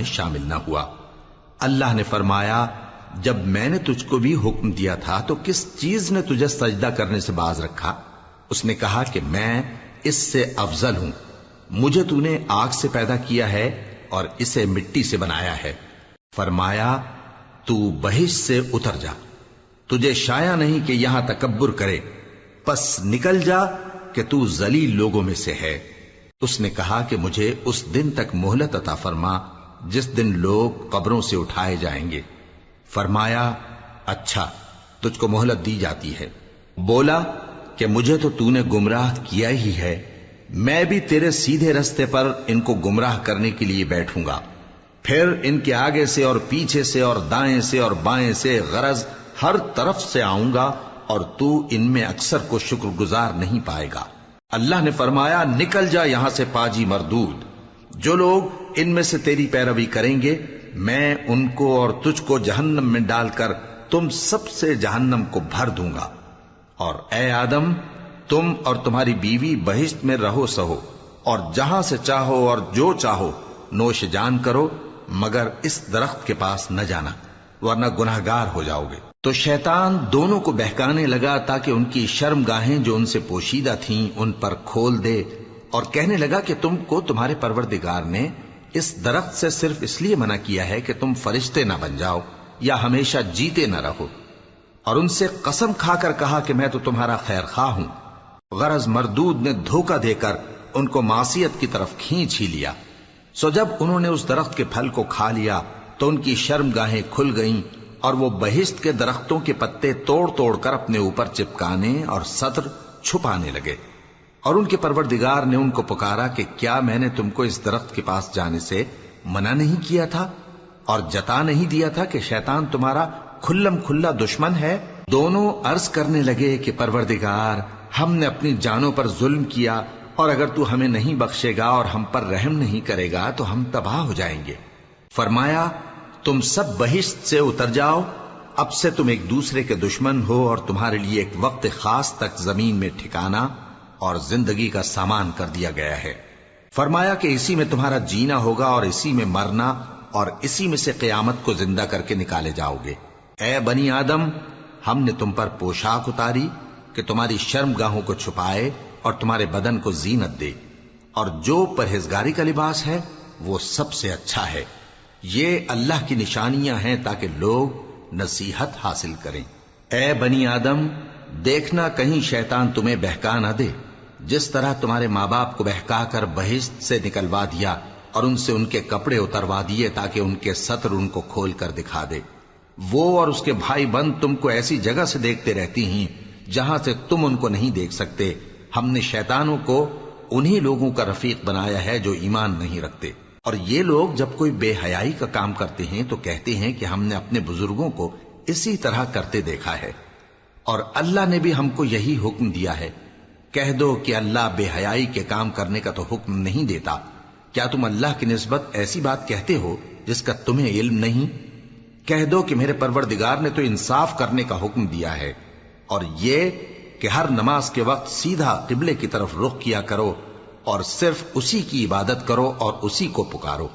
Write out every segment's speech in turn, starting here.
میں شامل نہ ہوا۔ اللہ نے فرمایا جب میں نے تجھ کو بھی حکم دیا تھا تو کس چیز نے تجھے سجدہ کرنے سے باز رکھا؟ اس نے کہا کہ میں اس سے افضل ہوں، مجھے تو نے آگ سے پیدا کیا ہے اور اسے مٹی سے بنایا ہے۔ فرمایا تو بہشت سے اتر جا، تجھے شایع نہیں کہ یہاں تکبر کرے، پس نکل جا کہ تو ذلیل لوگوں میں سے ہے۔ اس نے کہا کہ مجھے اس دن تک مہلت عطا فرما جس دن لوگ قبروں سے اٹھائے جائیں گے۔ فرمایا اچھا، تجھ کو مہلت دی جاتی ہے۔ بولا کہ مجھے تو نے گمراہ کیا ہی ہے، میں بھی تیرے سیدھے رستے پر ان کو گمراہ کرنے کے لیے بیٹھوں گا، پھر ان کے آگے سے اور پیچھے سے اور دائیں سے اور بائیں سے، غرض ہر طرف سے آؤں گا، اور تو ان میں اکثر کو شکر گزار نہیں پائے گا۔ اللہ نے فرمایا نکل جا یہاں سے پاجی مردود، جو لوگ ان میں سے تیری پیروی کریں گے میں ان کو اور تجھ کو جہنم میں ڈال کر تم سب سے جہنم کو بھر دوں گا۔ اور اے آدم، تم اور تمہاری بیوی بہشت میں رہو سہو، اور جہاں سے چاہو اور جو چاہو نوش جان کرو، مگر اس درخت کے پاس نہ جانا ورنہ گناہگار ہو جاؤ گے۔ تو شیطان دونوں کو بہکانے لگا تاکہ ان کی شرم گاہیں جو ان سے پوشیدہ تھیں ان پر کھول دے، اور کہنے لگا کہ تم کو تمہارے پروردگار نے اس درخت سے صرف اس لیے منع کیا ہے کہ تم فرشتے نہ بن جاؤ یا ہمیشہ جیتے نہ رہو۔ اور ان سے قسم کھا کر کہا کہ میں تو تمہارا خیر خواہ ہوں۔ غرض مردود نے دھوکہ دے کر ان کو معصیت کی طرف کھینچ ہی لیا۔ سو جب انہوں نے اس درخت کے پھل کو کھا لیا تو ان کی شرم گاہیں کھل گئیں، اور وہ بہشت کے درختوں کے پتے توڑ توڑ کر اپنے اوپر چپکانے اور سطر چھپانے لگے۔ اور ان کے پروردگار نے ان کو پکارا کہ کیا میں نے تم کو اس درخت کے پاس جانے سے منع نہیں کیا تھا اور جتا نہیں دیا تھا کہ شیطان تمہارا کھلم کھلا دشمن ہے؟ دونوں عرض کرنے لگے کہ پروردگار، ہم نے اپنی جانوں پر ظلم کیا، اور اگر تو ہمیں نہیں بخشے گا اور ہم پر رحم نہیں کرے گا تو ہم تباہ ہو جائیں گے۔ فرمایا تم سب بہشت سے اتر جاؤ، اب سے تم ایک دوسرے کے دشمن ہو، اور تمہارے لیے ایک وقت خاص تک زمین میں ٹھکانا اور زندگی کا سامان کر دیا گیا ہے۔ فرمایا کہ اسی میں تمہارا جینا ہوگا اور اسی میں مرنا، اور اسی میں سے قیامت کو زندہ کر کے نکالے جاؤ گے۔ اے بنی آدم، ہم نے تم پر پوشاک اتاری کہ تمہاری شرم گاہوں کو چھپائے اور تمہارے بدن کو زینت دے، اور جو پرہیزگاری کا لباس ہے وہ سب سے اچھا ہے۔ یہ اللہ کی نشانیاں ہیں تاکہ لوگ نصیحت حاصل کریں۔ اے بنی آدم، دیکھنا کہیں شیطان تمہیں بہکا نہ دے، جس طرح تمہارے ماں باپ کو بہکا کر بہشت سے نکلوا دیا اور ان سے ان کے کپڑے اتروا دیے تاکہ ان کے سطر ان کو کھول کر دکھا دے۔ وہ اور اس کے بھائی بند تم کو ایسی جگہ سے دیکھتے رہتی ہیں جہاں سے تم ان کو نہیں دیکھ سکتے۔ ہم نے شیطانوں کو انہی لوگوں کا رفیق بنایا ہے جو ایمان نہیں رکھتے۔ اور یہ لوگ جب کوئی بے حیائی کا کام کرتے ہیں تو کہتے ہیں کہ ہم نے اپنے بزرگوں کو اسی طرح کرتے دیکھا ہے، اور اللہ نے بھی ہم کو یہی حکم دیا ہے۔ کہہ دو کہ اللہ بے حیائی کے کام کرنے کا تو حکم نہیں دیتا۔ کیا تم اللہ کی نسبت ایسی بات کہتے ہو جس کا تمہیں علم نہیں؟ کہہ دو کہ میرے پروردگار نے تو انصاف کرنے کا حکم دیا ہے، اور یہ کہ ہر نماز کے وقت سیدھا قبلے کی طرف رخ کیا کرو اور صرف اسی کی عبادت کرو اور اسی کو پکارو۔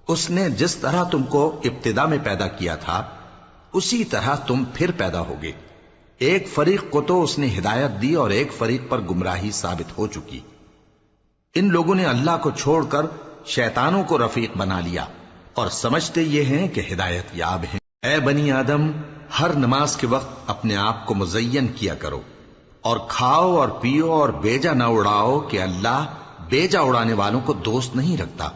اس نے جس طرح تم کو ابتدا میں پیدا کیا تھا اسی طرح تم پھر پیدا ہوگے۔ ایک فریق کو تو اس نے ہدایت دی اور ایک فریق پر گمراہی ثابت ہو چکی۔ ان لوگوں نے اللہ کو چھوڑ کر شیطانوں کو رفیق بنا لیا اور سمجھتے یہ ہیں کہ ہدایت یاب ہیں۔ اے بنی آدم، ہر نماز کے وقت اپنے آپ کو مزین کیا کرو، اور کھاؤ اور پیو اور بیجا نہ اڑاؤ کہ اللہ بیجا اڑانے والوں کو دوست نہیں رکھتا۔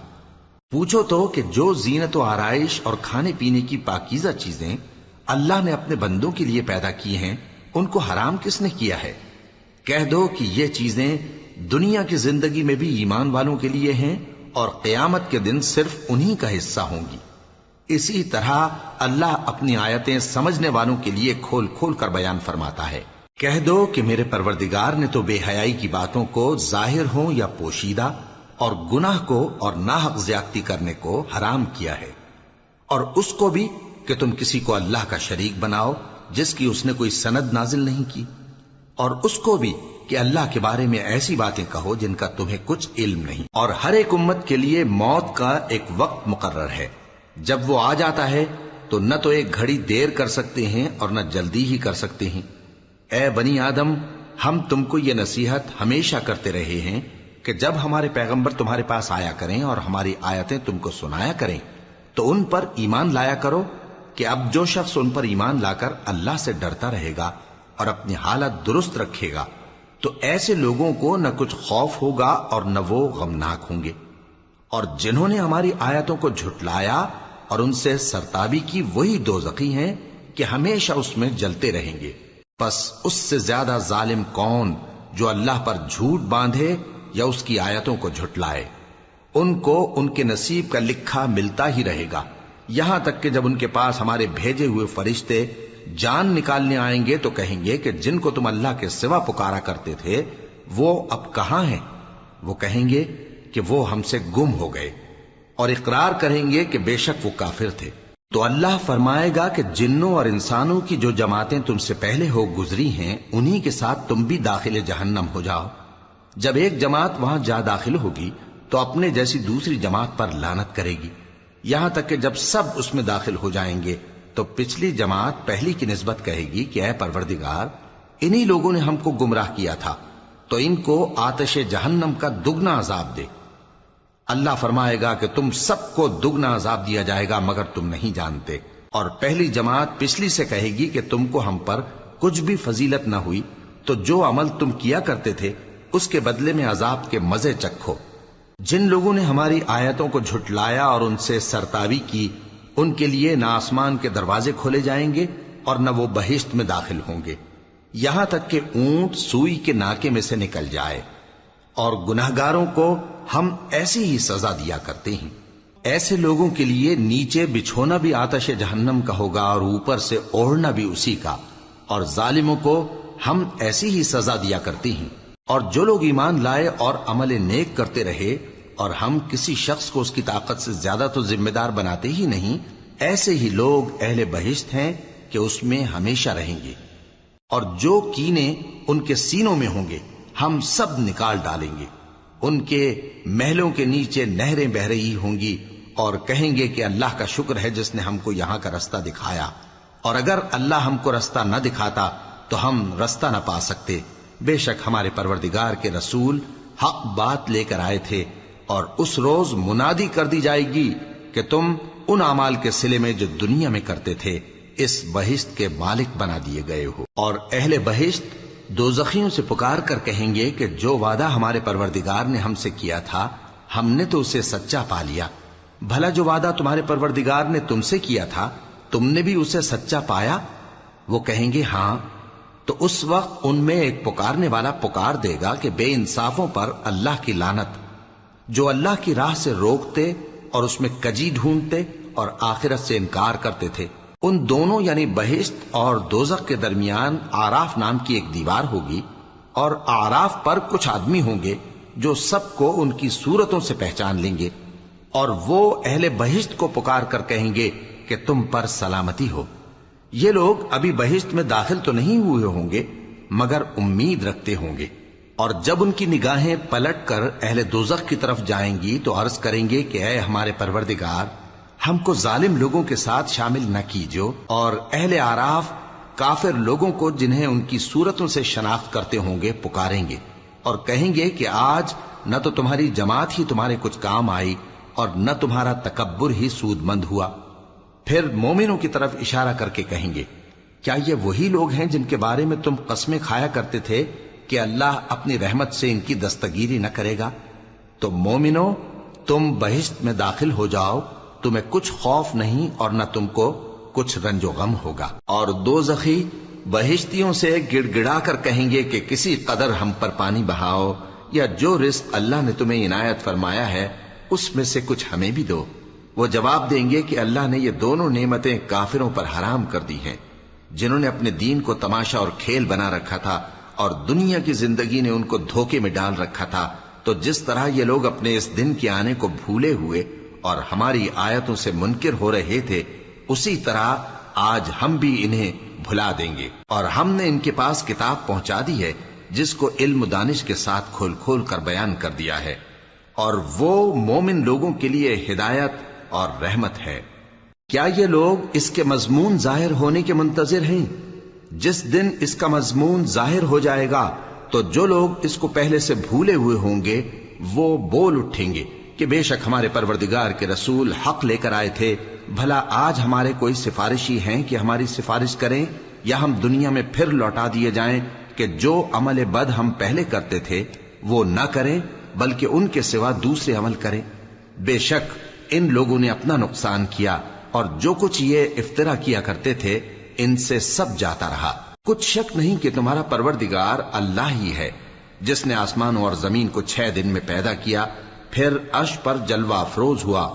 پوچھو تو کہ جو زینت و آرائش اور کھانے پینے کی پاکیزہ چیزیں اللہ نے اپنے بندوں کے لیے پیدا کی ہیں ان کو حرام کس نے کیا ہے؟ کہہ دو کہ یہ چیزیں دنیا کی زندگی میں بھی ایمان والوں کے لیے ہیں اور قیامت کے دن صرف انہی کا حصہ ہوں گی۔ اسی طرح اللہ اپنی آیتیں سمجھنے والوں کے لیے کھول کھول کر بیان فرماتا ہے۔ کہہ دو کہ میرے پروردگار نے تو بے حیائی کی باتوں کو ظاہر ہوں یا پوشیدہ، اور گناہ کو اور ناحق زیادتی کرنے کو حرام کیا ہے، اور اس کو بھی کہ تم کسی کو اللہ کا شریک بناؤ جس کی اس نے کوئی سند نازل نہیں کی۔ اور اس کو بھی کہ اللہ کے بارے میں ایسی باتیں کہو جن کا تمہیں کچھ علم نہیں، اور ہر ایک امت کے لیے موت کا ایک وقت مقرر ہے، جب وہ آ جاتا ہے تو نہ تو ایک گھڑی دیر کر سکتے ہیں اور نہ جلدی ہی کر سکتے ہیں۔ اے بنی آدم، ہم تم کو یہ نصیحت ہمیشہ کرتے رہے ہیں کہ جب ہمارے پیغمبر تمہارے پاس آیا کریں اور ہماری آیتیں تم کو سنایا کریں تو ان پر ایمان لایا کرو، کہ اب جو شخص ان پر ایمان لا کر اللہ سے ڈرتا رہے گا اور اپنی حالت درست رکھے گا تو ایسے لوگوں کو نہ کچھ خوف ہوگا اور نہ وہ غمناک ہوں گے، اور جنہوں نے ہماری آیتوں کو جھٹلایا اور ان سے سرتابی کی وہی دوزخی ہیں کہ ہمیشہ اس میں جلتے رہیں گے۔ پس اس سے زیادہ ظالم کون جو اللہ پر جھوٹ باندھے یا اس کی آیتوں کو جھٹلائے؟ ان کو ان کے نصیب کا لکھا ملتا ہی رہے گا، یہاں تک کہ جب ان کے پاس ہمارے بھیجے ہوئے فرشتے جان نکالنے آئیں گے تو کہیں گے کہ جن کو تم اللہ کے سوا پکارا کرتے تھے وہ اب کہاں ہیں؟ وہ کہیں گے کہ وہ ہم سے گم ہو گئے، اور اقرار کریں گے کہ بے شک وہ کافر تھے۔ تو اللہ فرمائے گا کہ جنوں اور انسانوں کی جو جماعتیں تم سے پہلے ہو گزری ہیں انہی کے ساتھ تم بھی داخل جہنم ہو جاؤ۔ جب ایک جماعت وہاں جا داخل ہوگی تو اپنے جیسی دوسری جماعت پر لعنت کرے گی، یہاں تک کہ جب سب اس میں داخل ہو جائیں گے تو پچھلی جماعت پہلی کی نسبت کہے گی کہ اے پروردگار، انہی لوگوں نے ہم کو گمراہ کیا تھا، تو ان کو آتش جہنم کا دگنا عذاب دے۔ اللہ فرمائے گا کہ تم سب کو دگنا عذاب دیا جائے گا مگر تم نہیں جانتے۔ اور پہلی جماعت پچھلی سے کہے گی کہ تم کو ہم پر کچھ بھی فضیلت نہ ہوئی، تو جو عمل تم کیا کرتے تھے اس کے بدلے میں عذاب کے مزے چکھو۔ جن لوگوں نے ہماری آیتوں کو جھٹلایا اور ان سے سرتابی کی، ان کے لیے نہ آسمان کے دروازے کھولے جائیں گے اور نہ وہ بہشت میں داخل ہوں گے، یہاں تک کہ اونٹ سوئی کے ناکے میں سے نکل جائے۔ اور گناہگاروں کو ہم ایسی ہی سزا دیا کرتے ہیں۔ ایسے لوگوں کے لیے نیچے بچھونا بھی آتش جہنم کا ہوگا اور اوپر سے اوڑھنا بھی اسی کا، اور ظالموں کو ہم ایسی ہی سزا دیا کرتے ہیں۔ اور جو لوگ ایمان لائے اور عمل نیک کرتے رہے اور ہم کسی شخص کو اس کی طاقت سے زیادہ تو ذمہ دار بناتے ہی نہیں، ایسے ہی لوگ اہل بہشت ہیں کہ اس میں ہمیشہ رہیں گے۔ اور جو کینے ان کے سینوں میں ہوں گے ہم سب نکال ڈالیں گے، ان کے محلوں کے نیچے نہریں بہ رہی ہوں گی، اور کہیں گے کہ اللہ کا شکر ہے جس نے ہم کو یہاں کا رستہ دکھایا، اور اگر اللہ ہم کو رستہ نہ دکھاتا تو ہم رستہ نہ پا سکتے۔ بے شک ہمارے پروردگار کے رسول حق بات لے کر آئے تھے، اور اس روز منادی کر دی جائے گی کہ تم ان اعمال کے صلے میں جو دنیا میں کرتے تھے اس بہشت کے مالک بنا دیے گئے ہو۔ اور اہل بہشت دوزخیوں سے پکار کر کہیں گے کہ جو وعدہ ہمارے پروردگار نے ہم سے کیا تھا ہم نے تو اسے سچا پا لیا، بھلا جو وعدہ تمہارے پروردگار نے تم سے کیا تھا تم نے بھی اسے سچا پایا؟ وہ کہیں گے ہاں۔ تو اس وقت ان میں ایک پکارنے والا پکار دے گا کہ بے انصافوں پر اللہ کی لعنت، جو اللہ کی راہ سے روکتے اور اس میں کجی ڈھونڈتے اور آخرت سے انکار کرتے تھے۔ ان دونوں یعنی بہشت اور دوزخ کے درمیان آراف نام کی ایک دیوار ہوگی، اور آراف پر کچھ آدمی ہوں گے جو سب کو ان کی صورتوں سے پہچان لیں گے، اور وہ اہل بہشت کو پکار کر کہیں گے کہ تم پر سلامتی ہو۔ یہ لوگ ابھی بہشت میں داخل تو نہیں ہوئے ہوں گے مگر امید رکھتے ہوں گے، اور جب ان کی نگاہیں پلٹ کر اہل دوزخ کی طرف جائیں گی تو عرض کریں گے کہ اے ہمارے پروردگار، ہم کو ظالم لوگوں کے ساتھ شامل نہ کیجو۔ اور اہل آراف کافر لوگوں کو جنہیں ان کی صورتوں سے شناخت کرتے ہوں گے پکاریں گے اور کہیں گے کہ آج نہ تو تمہاری جماعت ہی تمہارے کچھ کام آئی اور نہ تمہارا تکبر ہی سود مند ہوا۔ پھر مومنوں کی طرف اشارہ کر کے کہیں گے کیا یہ وہی لوگ ہیں جن کے بارے میں تم قسمیں کھایا کرتے تھے کہ اللہ اپنی رحمت سے ان کی دستگیری نہ کرے گا؟ تو مومنو، تم بہشت میں داخل ہو جاؤ، تمہیں کچھ خوف نہیں اور نہ تم کو کچھ رنج و غم ہوگا۔ اور دوزخی بہشتیوں سے گڑ گڑا کر کہیں گے کہ کسی قدر ہم پر پانی بہاؤ، یا جو رزق اللہ نے تمہیں عنایت فرمایا ہے اس میں سے کچھ ہمیں بھی دو۔ وہ جواب دیں گے کہ اللہ نے یہ دونوں نعمتیں کافروں پر حرام کر دی ہیں، جنہوں نے اپنے دین کو تماشا اور کھیل بنا رکھا تھا اور دنیا کی زندگی نے ان کو دھوکے میں ڈال رکھا تھا۔ تو جس طرح یہ لوگ اپنے اس دن کے آنے کو بھولے ہوئے اور ہماری آیتوں سے منکر ہو رہے تھے، اسی طرح آج ہم بھی انہیں بھلا دیں گے۔ اور ہم نے ان کے پاس کتاب پہنچا دی ہے جس کو علم و دانش کے ساتھ کھول کھول کر بیان کر دیا ہے، اور وہ مومن لوگوں کے لیے ہدایت اور رحمت ہے۔ کیا یہ لوگ اس کے مضمون ظاہر ہونے کے منتظر ہیں؟ جس دن اس کا مضمون ظاہر ہو جائے گا تو جو لوگ اس کو پہلے سے بھولے ہوئے ہوں گے وہ بول اٹھیں گے کہ بے شک ہمارے پروردگار کے رسول حق لے کر آئے تھے، بھلا آج ہمارے کوئی سفارشی ہیں کہ ہماری سفارش کریں، یا ہم دنیا میں پھر لوٹا دیے جائیں کہ جو عمل بد ہم پہلے کرتے تھے وہ نہ کریں بلکہ ان کے سوا دوسرے عمل کریں۔ بے شک ان لوگوں نے اپنا نقصان کیا، اور جو کچھ یہ افترا کیا کرتے تھے ان سے سب جاتا رہا۔ کچھ شک نہیں کہ تمہارا پروردگار اللہ ہی ہے جس نے آسمانوں اور زمین کو 6 دن میں پیدا کیا، پھر عرش پر جلوہ افروز ہوا۔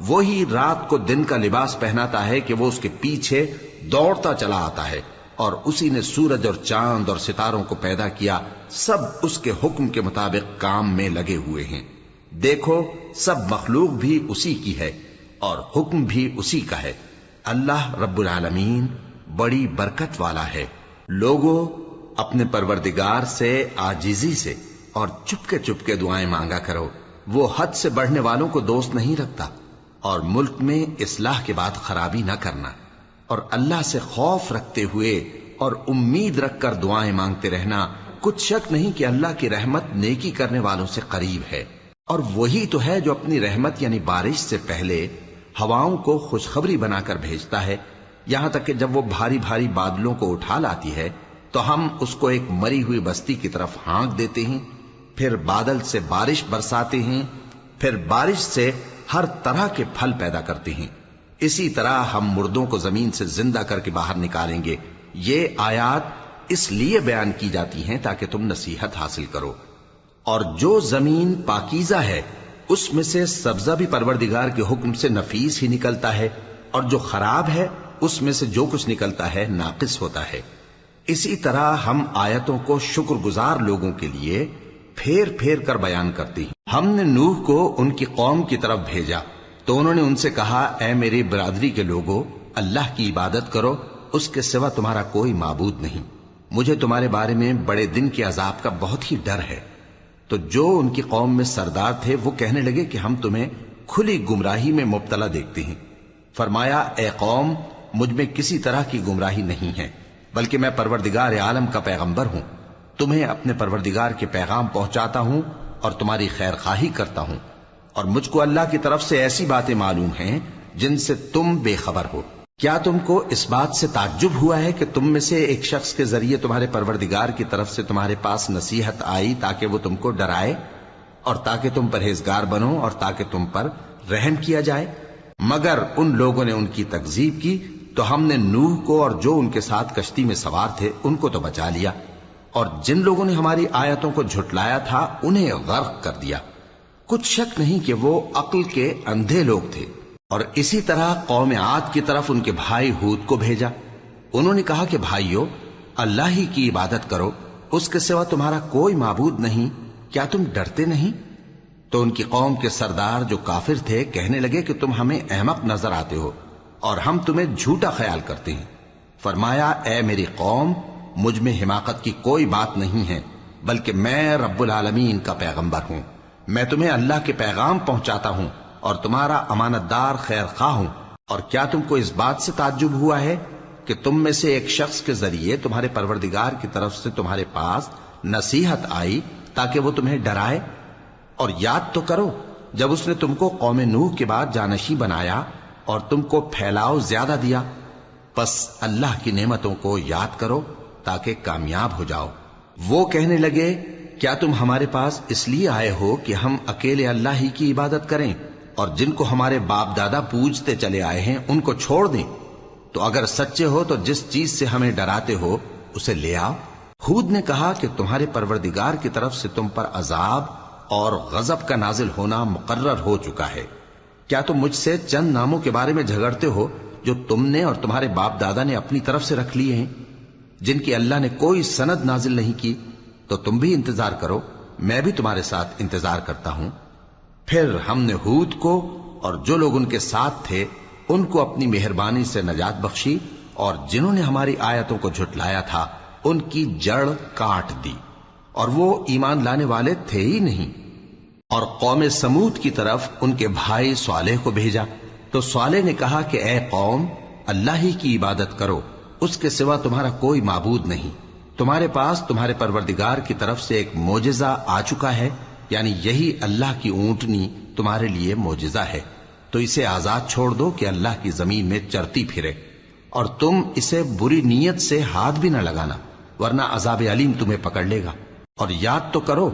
وہی رات کو دن کا لباس پہناتا ہے کہ وہ اس کے پیچھے دوڑتا چلا آتا ہے، اور اسی نے سورج اور چاند اور ستاروں کو پیدا کیا، سب اس کے حکم کے مطابق کام میں لگے ہوئے ہیں۔ دیکھو سب مخلوق بھی اسی کی ہے اور حکم بھی اسی کا ہے۔ اللہ رب العالمین بڑی برکت والا ہے۔ لوگوں اپنے پروردگار سے عاجزی سے اور چپکے دعائیں مانگا کرو، وہ حد سے بڑھنے والوں کو دوست نہیں رکھتا، اور ملک میں اصلاح کے بعد خرابی نہ کرنا، اور اللہ سے خوف رکھتے ہوئے اور امید رکھ کر دعائیں مانگتے رہنا۔ کچھ شک نہیں کہ اللہ کی رحمت نیکی کرنے والوں سے قریب ہے، اور وہی تو ہے جو اپنی رحمت یعنی بارش سے پہلے ہواؤں کو خوشخبری بنا کر بھیجتا ہے، یہاں تک کہ جب وہ بھاری بھاری بادلوں کو اٹھا لاتی ہے تو ہم اس کو ایک مری ہوئی بستی کی طرف ہانک دیتے ہیں، پھر بادل سے بارش برساتے ہیں، پھر بارش سے ہر طرح کے پھل پیدا کرتے ہیں۔ اسی طرح ہم مردوں کو زمین سے زندہ کر کے باہر نکالیں گے۔ یہ آیات اس لیے بیان کی جاتی ہیں تاکہ تم نصیحت حاصل کرو۔ اور جو زمین پاکیزہ ہے اس میں سے سبزہ بھی پروردگار کے حکم سے نفیس ہی نکلتا ہے، اور جو خراب ہے اس میں سے جو کچھ نکلتا ہے ناقص ہوتا ہے۔ اسی طرح ہم آیتوں کو شکر گزار لوگوں کے لیے پھیر پھیر کر بیان کرتے ہیں۔ ہم نے نوح کو ان کی قوم کی طرف بھیجا تو انہوں نے ان سے کہا، اے میری برادری کے لوگو، اللہ کی عبادت کرو، اس کے سوا تمہارا کوئی معبود نہیں۔ مجھے تمہارے بارے میں بڑے دن کے عذاب کا بہت ہی ڈر ہے۔ تو جو ان کی قوم میں سردار تھے وہ کہنے لگے کہ ہم تمہیں کھلی گمراہی میں مبتلا دیکھتے ہیں۔ فرمایا، اے قوم، مجھ میں کسی طرح کی گمراہی نہیں ہے، بلکہ میں پروردگار عالم کا پیغمبر ہوں، تمہیں اپنے پروردگار کے پیغام پہنچاتا ہوں اور تمہاری خیر خواہی کرتا ہوں، اور مجھ کو اللہ کی طرف سے ایسی باتیں معلوم ہیں جن سے تم بے خبر ہو۔ کیا تم کو اس بات سے تعجب ہوا ہے کہ تم میں سے ایک شخص کے ذریعے تمہارے پروردگار کی طرف سے تمہارے پاس نصیحت آئی تاکہ وہ تم کو ڈرائے اور تاکہ تم پرہیزگار بنو اور تاکہ تم پر رحم کیا جائے؟ مگر ان لوگوں نے ان کی تکذیب کی تو ہم نے نوح کو اور جو ان کے ساتھ کشتی میں سوار تھے ان کو تو بچا لیا، اور جن لوگوں نے ہماری آیتوں کو جھٹلایا تھا انہیں غرق کر دیا۔ کچھ شک نہیں کہ وہ عقل کے اندھے لوگ تھے۔ اور اسی طرح قوم عاد کی طرف ان کے بھائی ہود کو بھیجا۔ انہوں نے کہا کہ بھائیو، اللہ ہی کی عبادت کرو، اس کے سوا تمہارا کوئی معبود نہیں، کیا تم ڈرتے نہیں؟ تو ان کی قوم کے سردار جو کافر تھے کہنے لگے کہ تم ہمیں احمق نظر آتے ہو اور ہم تمہیں جھوٹا خیال کرتے ہیں۔ فرمایا، اے میری قوم، مجھ میں حماقت کی کوئی بات نہیں ہے، بلکہ میں رب العالمین کا پیغمبر ہوں۔ میں تمہیں اللہ کے پیغام پہنچاتا ہوں اور تمہارا امانت دار خیر خواہ ہوں۔ اور کیا تم کو اس بات سے تعجب ہوا ہے کہ تم میں سے ایک شخص کے ذریعے تمہارے پروردگار کی طرف سے تمہارے پاس نصیحت آئی تاکہ وہ تمہیں ڈرائے؟ اور یاد تو کرو جب اس نے تم کو قوم نوح کے بعد جانشی بنایا اور تم کو پھیلاؤ زیادہ دیا، پس اللہ کی نعمتوں کو یاد کرو تاکہ کامیاب ہو جاؤ۔ وہ کہنے لگے، کیا تم ہمارے پاس اس لیے آئے ہو کہ ہم اکیلے اللہ ہی کی عبادت کریں اور جن کو ہمارے باپ دادا پوجتے چلے آئے ہیں ان کو چھوڑ دیں؟ تو اگر سچے ہو تو جس چیز سے ہمیں ڈراتے ہو اسے لے آؤ۔ ہود نے کہا کہ تمہارے پروردگار کی طرف سے تم پر عذاب اور غضب کا نازل ہونا مقرر ہو چکا ہے۔ کیا تم مجھ سے چند ناموں کے بارے میں جھگڑتے ہو جو تم نے اور تمہارے باپ دادا نے اپنی طرف سے رکھ لیے ہیں، جن کی اللہ نے کوئی سند نازل نہیں کی؟ تو تم بھی انتظار کرو، میں بھی تمہارے ساتھ انتظار کرتا ہوں۔ پھر ہم نے ہود کو اور جو لوگ ان کے ساتھ تھے ان کو اپنی مہربانی سے نجات بخشی اور جنہوں نے ہماری آیتوں کو جھٹلایا تھا ان کی جڑ کاٹ دی، اور وہ ایمان لانے والے تھے ہی نہیں۔ اور قوم سمود کی طرف ان کے بھائی صالح کو بھیجا تو صالح نے کہا کہ اے قوم، اللہ ہی کی عبادت کرو، اس کے سوا تمہارا کوئی معبود نہیں۔ تمہارے پاس تمہارے پروردگار کی طرف سے ایک معجزہ آ چکا ہے، یعنی یہی اللہ کی اونٹنی تمہارے لیے معجزہ ہے، تو اسے آزاد چھوڑ دو کہ اللہ کی زمین میں چرتی پھرے، اور تم اسے بری نیت سے ہاتھ بھی نہ لگانا، ورنہ عذاب علیم تمہیں پکڑ لے گا۔ اور یاد تو کرو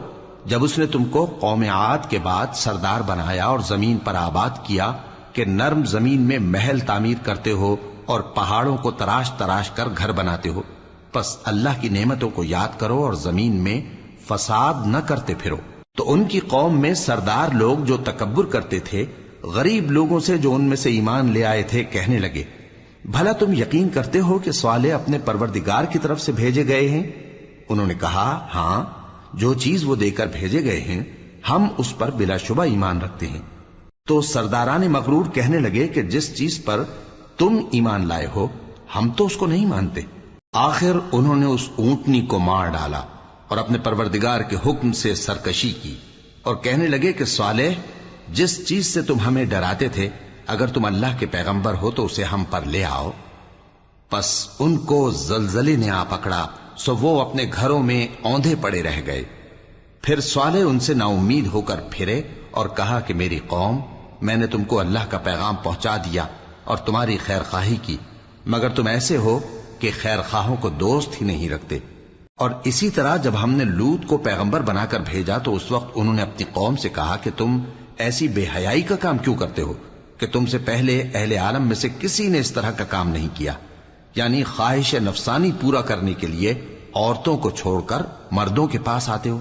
جب اس نے تم کو قوم عاد کے بعد سردار بنایا اور زمین پر آباد کیا کہ نرم زمین میں محل تعمیر کرتے ہو اور پہاڑوں کو تراش تراش کر گھر بناتے ہو، پس اللہ کی نعمتوں کو یاد کرو اور زمین میں فساد نہ کرتے پھرو۔ تو ان کی قوم میں سردار لوگ جو تکبر کرتے تھے، غریب لوگوں سے جو ان میں سے ایمان لے آئے تھے، کہنے لگے، بھلا تم یقین کرتے ہو کہ صالح اپنے پروردگار کی طرف سے بھیجے گئے ہیں؟ انہوں نے کہا، ہاں، جو چیز وہ دے کر بھیجے گئے ہیں ہم اس پر بلا شبہ ایمان رکھتے ہیں۔ تو سرداران مغرور کہنے لگے کہ جس چیز پر تم ایمان لائے ہو ہم تو اس کو نہیں مانتے۔ آخر انہوں نے اس اونٹنی کو مار ڈالا اور اپنے پروردگار کے حکم سے سرکشی کی، اور کہنے لگے کہ صالح، جس چیز سے تم ہمیں ڈراتے تھے، اگر تم اللہ کے پیغمبر ہو تو اسے ہم پر لے آؤ۔ پس ان کو زلزلے نے آ پکڑا، سو وہ اپنے گھروں میں اوندھے پڑے رہ گئے۔ پھر صالح ان سے نا امید ہو کر پھرے اور کہا کہ میری قوم، میں نے تم کو اللہ کا پیغام پہنچا دیا اور تمہاری خیر خواہی کی، مگر تم ایسے ہو کہ خیر خواہوں کو دوست ہی نہیں رکھتے۔ اور اسی طرح جب ہم نے لوط کو پیغمبر بنا کر بھیجا تو اس وقت انہوں نے اپنی قوم سے کہا کہ تم ایسی بے حیائی کا کام کیوں کرتے ہو کہ تم سے پہلے اہل عالم میں سے کسی نے اس طرح کا کام نہیں کیا، یعنی خواہش نفسانی پورا کرنے کے لیے عورتوں کو چھوڑ کر مردوں کے پاس آتے ہو۔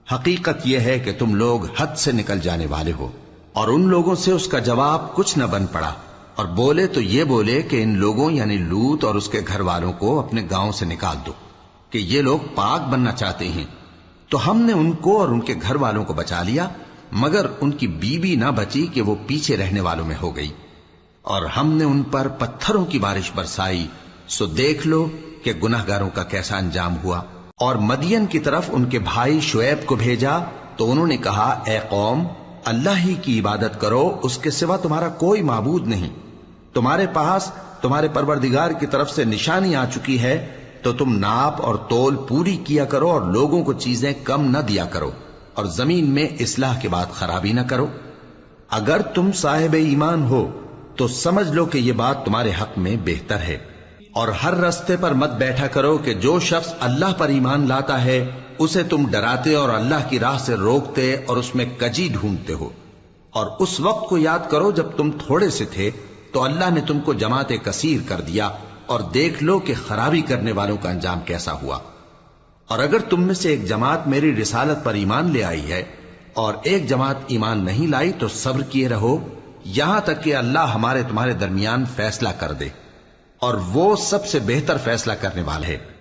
حقیقت یہ ہے کہ تم لوگ حد سے نکل جانے والے ہو۔ اور ان لوگوں سے اس کا جواب کچھ نہ بن پڑا، اور بولے تو یہ بولے کہ ان لوگوں یعنی لوط اور اس کے گھر والوں کو اپنے گاؤں سے نکال دو کہ یہ لوگ پاک بننا چاہتے ہیں۔ تو ہم نے ان کو اور ان کے گھر والوں کو بچا لیا، مگر ان کی بیوی نہ بچی کہ وہ پیچھے رہنے والوں میں ہو گئی، اور ہم نے ان پر پتھروں کی بارش برسائی، سو دیکھ لو کہ گناہگاروں کا کیسا انجام ہوا۔ اور مدین کی طرف ان کے بھائی شعیب کو بھیجا تو انہوں نے کہا، اے قوم، اللہ ہی کی عبادت کرو، اس کے سوا تمہارا کوئی معبود نہیں۔ تمہارے پاس تمہارے پروردگار کی طرف سے نشانی آ چکی ہے، تو تم ناپ اور تول پوری کیا کرو اور لوگوں کو چیزیں کم نہ دیا کرو، اور زمین میں اصلاح کے بعد خرابی نہ کرو۔ اگر تم صاحب ایمان ہو تو سمجھ لو کہ یہ بات تمہارے حق میں بہتر ہے، اور ہر رستے پر مت بیٹھا کرو کہ جو شخص اللہ پر ایمان لاتا ہے اسے تم ڈراتے اور اللہ کی راہ سے روکتے اور اس میں کجی ڈھونڈتے ہو۔ اور اس وقت کو یاد کرو جب تم تھوڑے سے تھے تو اللہ نے تم کو جماعت کثیر کر دیا، اور دیکھ لو کہ خرابی کرنے والوں کا انجام کیسا ہوا۔ اور اگر تم میں سے ایک جماعت میری رسالت پر ایمان لے آئی ہے اور ایک جماعت ایمان نہیں لائی تو صبر کیے رہو یہاں تک کہ اللہ ہمارے تمہارے درمیان فیصلہ کر دے، اور وہ سب سے بہتر فیصلہ کرنے والا ہے۔